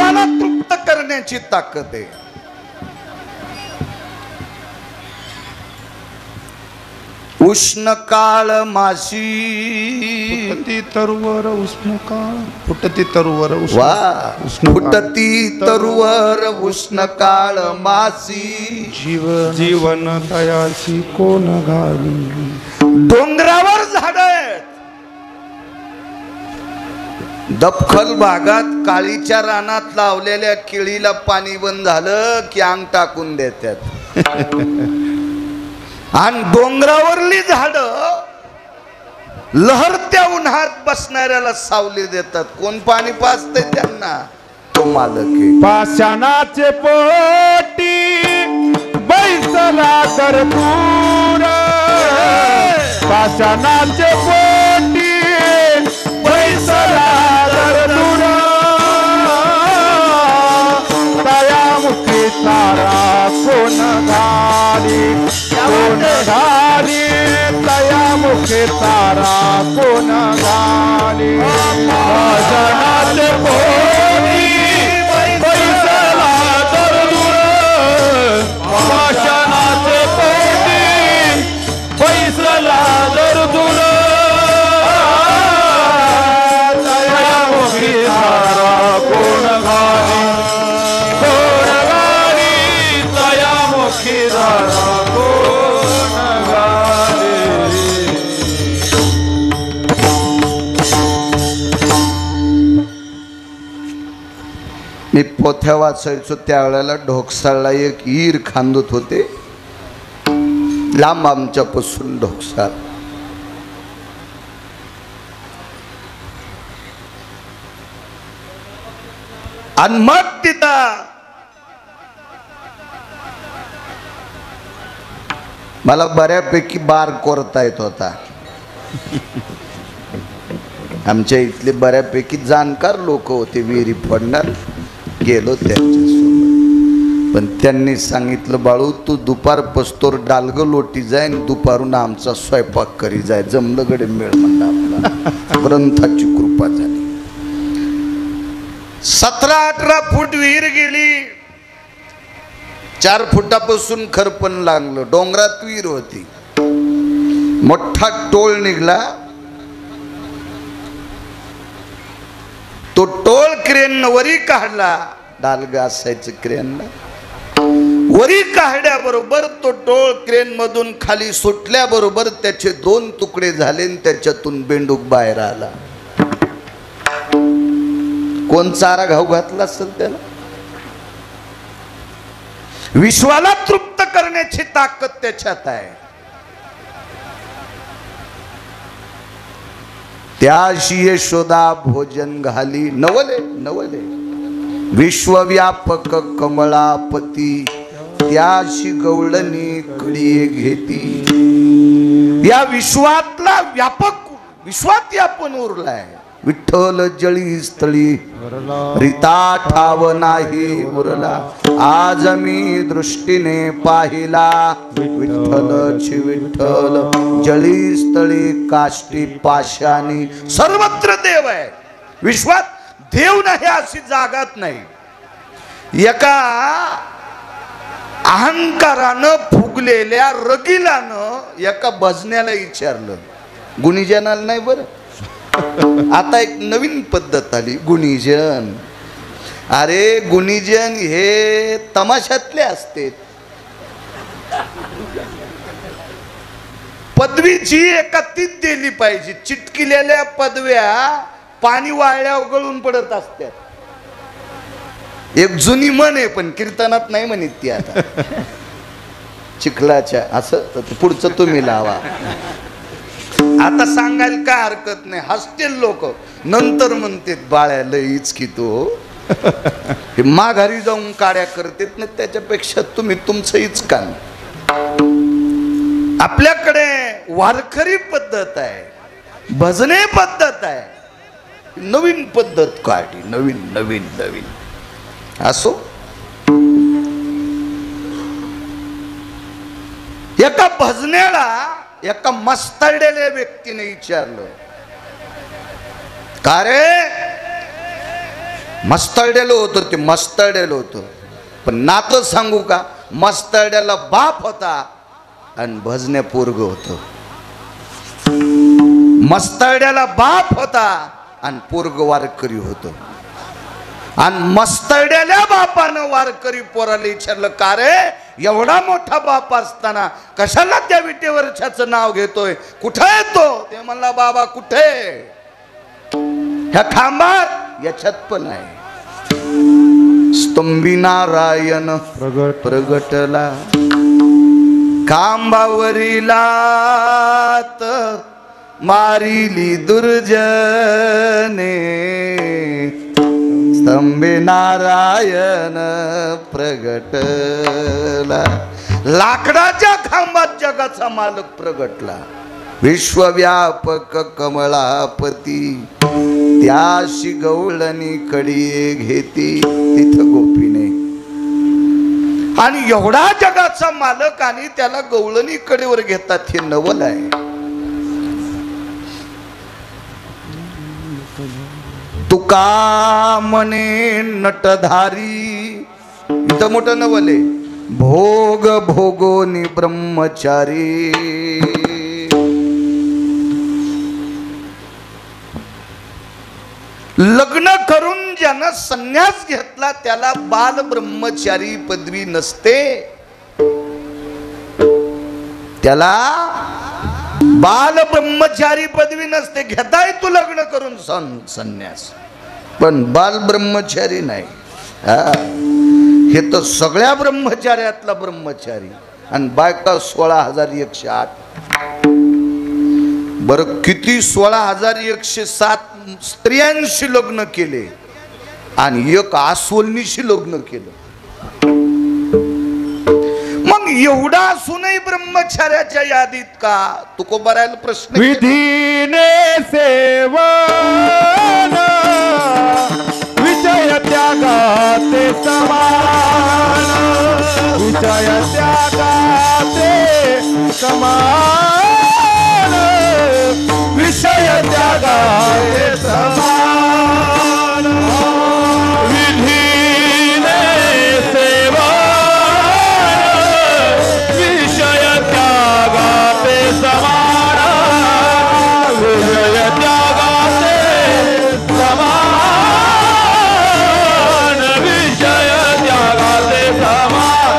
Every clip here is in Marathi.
विश्वाला तृप्त करण्याची ताकद आहे. उष्ण काळ माशी फुटती तरुवर उष्ण काळ फुटती तरुवर वा फुटती तरुवर उष्ण काळ मासी जीवन तयासी कोण घाली. डोंगरावर झाड आहेत. दपखल भागात काळीच्या रानात लावलेल्या केळीला पाणी बंद झालं की अंग टाकून देतात. आणि डोंगरावरली झाड लहरत्या उन्हात बसणाऱ्याला सावली देतात. कोण पाणी पाजते त्यांना? तो मालक आहे. पाषाणाचे पोटी बैसला तर दूर पाषाणाचे पोटी बैसला तर दूर दयामुखी तारा कोण घाली कोण घाली दयामुखी तारा कोण घाली. पाषाणाचे पोटी बैसला तर दूर पाषाणाचे पोटी बैसला तर दूर दयामुखी तारा कोण घाली कोण घाली दयामुखी तारा कोण घाली. मी पोथ्या वाचायचो त्यावेळेला ढोकसाळला एक ईर खांदत होते. लांब आमच्यापासून ढोकसाळ. आणि मग तिथं मला बऱ्यापैकी बार कोरता येत होता. आमच्या इथले बऱ्यापैकी जाणकार लोक होते. विहिरी फोडणार गेलो त्यांच्यासोबत. पण त्यांनी सांगितलं, बाळू तू दुपार पस्तोर डालग लोटी जाय आणि दुपारून आमचा स्वयंपाक करी जाय. जमलं गडे मेळ म्हणला आपला. ग्रंथाची कृपा झाली. 17-18 फूट विहीर गेली. 4 फुटापासून खरपण लागलं. डोंगरात विहीर होती. मोठा टोळ निघला. तो टोळ क्रेन वरी काढला. डालग असायचं क्रेनला. वरी काढल्याबरोबर तो टोळ क्रेन मधून खाली सुटल्याबरोबर त्याचे 2 तुकडे झाले आणि त्याच्यातून बेंडूक बाहेर आला. कोण चारा घाऊ घातला असेल त्याला? विश्वाला तृप्त करण्याची ताकद त्याच्यात आहे. त्याशी यशोदा भोजन घाली. नवले नवले विश्वव्यापक कमळापती त्याशी गवळणी कळी घेती. या विश्वातला व्यापक विश्वात व्यापून उरलाय. विठ्ठल जळी स्थळी रिता ठाव नाही उरला. आज मी दृष्टीने पाहिला विठ्ठलची विठ्ठल जळी स्थळी काष्टी पाशानी. सर्वत्र देव आहे. विश्वात देव नाही अशी जागाच नाही. एका अहंकारानं फुगलेल्या रगिलानं एका भजण्याला विचारलं. गुणीजनाला नाही बरं. आता एक नवीन पद्धत आली गुणीजन. अरे गुणीजन हे तमाशातले असते. पदवीची एका तीच दिली पाहिजे. चिटकिलेल्या पदव्या पाणी वाळल्यावर गळून पडत असतात. एक जुनी म्हण आहे पण कीर्तनात नाही म्हणत ती. आता चिखलाच्या असं पुढचं तुम्ही लावा. आता सांगायला काय हरकत नाही. हसतील लोक. नंतर म्हणते बाळ्या लईच की तो हे माघारी जाऊन काड्या करतेत ना. त्याच्यापेक्षा तुम्ही तुमचं हीच काम. आपल्याकडे वारकरी पद्धत आहे. भजने पद्धत आहे. नवीन पद्धत काढली. नवीन नवीन नवीन असो. एका भजनेला एका मस्तरलेल्या व्यक्तीने विचारलं, का रे मस्तरड्याला होतं, ते मस्तरड्याला होतं. पण नातं सांगू का, मस्तरड्याला बाप होता आणि भजन्या पोरग होतं. मस्तरड्याला बाप होता आणि पोरग वारकरी होतं. आणि मस्तरड्याल्या बापानं वारकरी पोराला विचारलं, का रे एवढा मोठा बाप असताना कशाला त्या विटेवरच्याचं नाव घेतोय, कुठे येतो? ते म्हणला, बाबा कुठे, ह्या खांबात, याच्यात पण आहे. स्तंभी नारायण प्रगटला खांबावरीला मारिली दुर्जने. स्तंभी नारायण प्रगटला. लाकडाच्या खांबात जगाचा मालक प्रगटला. विश्वव्यापक कमळापती त्याशी गवळणी कडी घेती तिथं गोपीने. आणि एवढा जगाचा मालक आणि त्याला गवळणी कडेवर घेतात, हे नवल आहे. तुका म्हणे नटधारी, इथं मोठं नवल आहे. भोग भोगोनी ब्रह्मचारी. लग्न करून ज्यानं संन्यास घेतला त्याला बाल ब्रह्मचारी पदवी नसते. त्याला बाल ब्रह्मचारी पदवी नसते. घेताय तू लग्न करून संन्यास, पण बाल ब्रह्मचारी नाही. हे तर सगळ्या ब्रह्मचार्यातला ब्रह्मचारी. आणि बायका 16,108. बरं, किती 16,107 स्त्रियांशी लग्न केले आणि एक आसवलनीशी लग्न केलं. मग एवढा असूनही ब्रह्मचार्याच्या यादीत का? तुकोबारायला प्रश्न. विधीने सेवन विजय त्यागाते समान. विजय त्यागाते समान. विषय त्यागाते समान. विधीने सेवन विषय त्यागाते समान. विषय त्यागाते समान. विषय त्यागाते समान.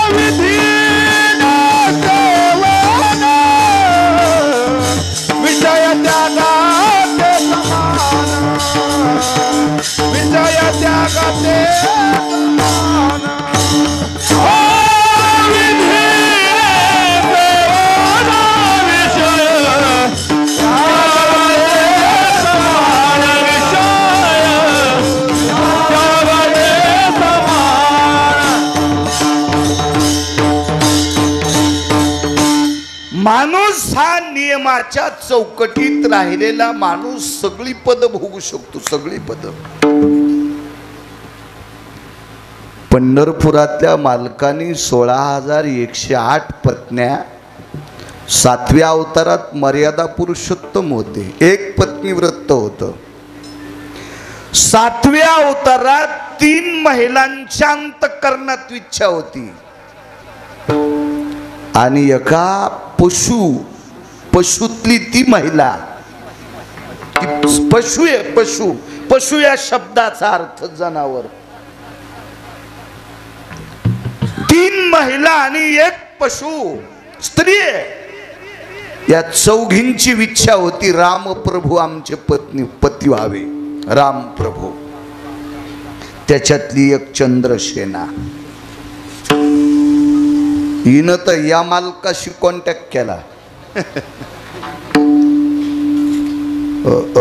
विधीने सेवन विषय त्यागाते समान. विषय त्यागाते समान. माणूस हा नियमाच्या चौकटीत राहिलेला माणूस सगळी पद भोगू शकतो, सगळी पद. पंढरपुरातल्या मालकांनी 16,108 पत्न्या. 7व्या अवतारात मर्यादा पुरुषोत्तम होते, एक पत्नी व्रत होतं. 7व्या अवतारात 3 महिलांच्या अंतःकरणात इच्छा होती आणि एका पशुतली ती महिला. पशु आहे, पशु. पशु या शब्दाचा अर्थ जनावर. 3 महिला आणि एक पशु स्त्री आहे. या चौघींची इच्छा होती रामप्रभू आमचे पती व्हावे. रामप्रभू. त्याच्यातली एक चंद्रसेना. हिनं तर या मालकाशी कॉन्टॅक्ट केला.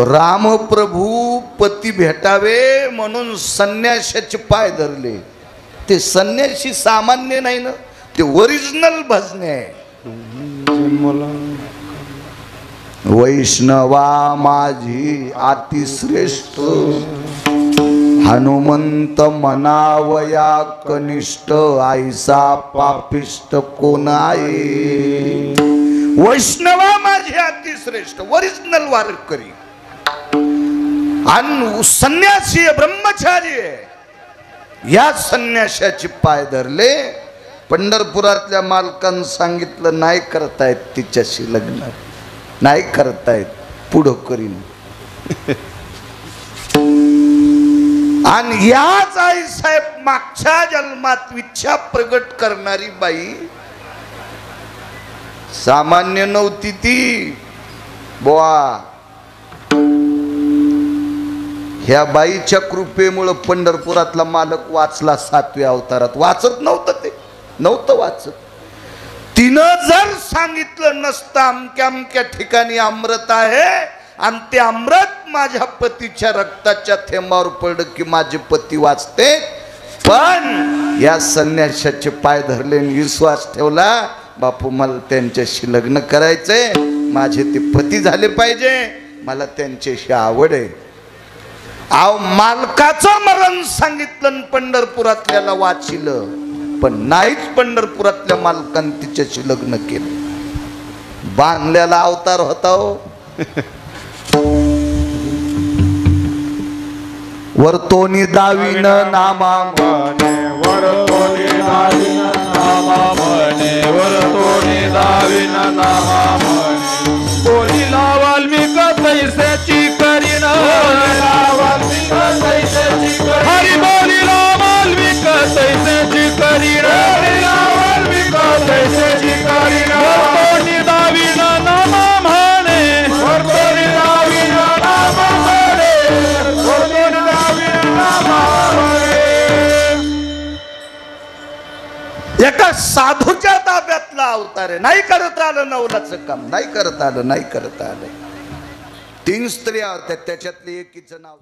रामप्रभू पती भेटावे म्हणून संन्यासाचे पाय धरले. ते संन्यासी सामान्य नाही ना, ते ओरिजिनल भजने आहे. वैष्णवा माझी अतिश्रेष्ठ हनुमंत मनावया कनिष्ठ आईसा पापिष्ट कोण आहे. वैष्णवा माझी अतिश्रेष्ठ ओरिजिनल वारकरी. आणि संन्यासी आहे, ब्रह्मचारी आहे. या संन्याशाचे पाय धरले. पंढरपुरातल्या मालकानं सांगितलं नाही करतायत तिच्याशी लग्न, नाही करतायत, पुढं करीन. आणि याच आई साहेब मागच्या जन्मात इच्छा प्रगट करणारी बाई सामान्य नव्हती ती बोआ. ह्या बाईच्या कृपेमुळे पंढरपुरातला मालक वाचला 7व्या अवतारात. वाचत नव्हतं, ते नव्हतं वाचत. तिनं जर सांगितलं नसतं अमक्या अमक्या ठिकाणी अमृत आहे आणि ते अमृत माझ्या पतीच्या रक्ताच्या थेंबावर पडलं की माझे पती वाचते. पण या संन्याशाचे पाय धरले आणि विश्वास ठेवला, बापू मला त्यांच्याशी लग्न करायचंय, माझे ते पती झाले पाहिजे, मला त्यांच्याशी आवड आहे. आव मालकाचं मरण सांगितलं पंढरपुरातल्याला वाचिलं, पण नाहीच पंढरपुरातल्या मालकानं तिच्याशी लग्न केलं. बांधलेला अवतार होता हो. वरतोनी दावीन नामा म्हणे वरतोनी दावीन नामा म्हणे वरतोनी दावीन नामा म्हणे बोलीला वाल्मिक तैसेची करीन हरी बोलीला वाल्मिक तैसेची करीन वाल्मिक तैसेची करीन वरतोनी दावीन नामा म्हणे वरतोनी दावीन नामा म्हणे वरतोनी दावीन नामा म्हणे. एका साधूच्या ताब्यातला अवतार आहे. नाही करत आलं नवलाचं काम, नाही करत आलं, नाही करत आलं. 3 स्त्रिया होत्या, त्याच्यातली एकीचं नाव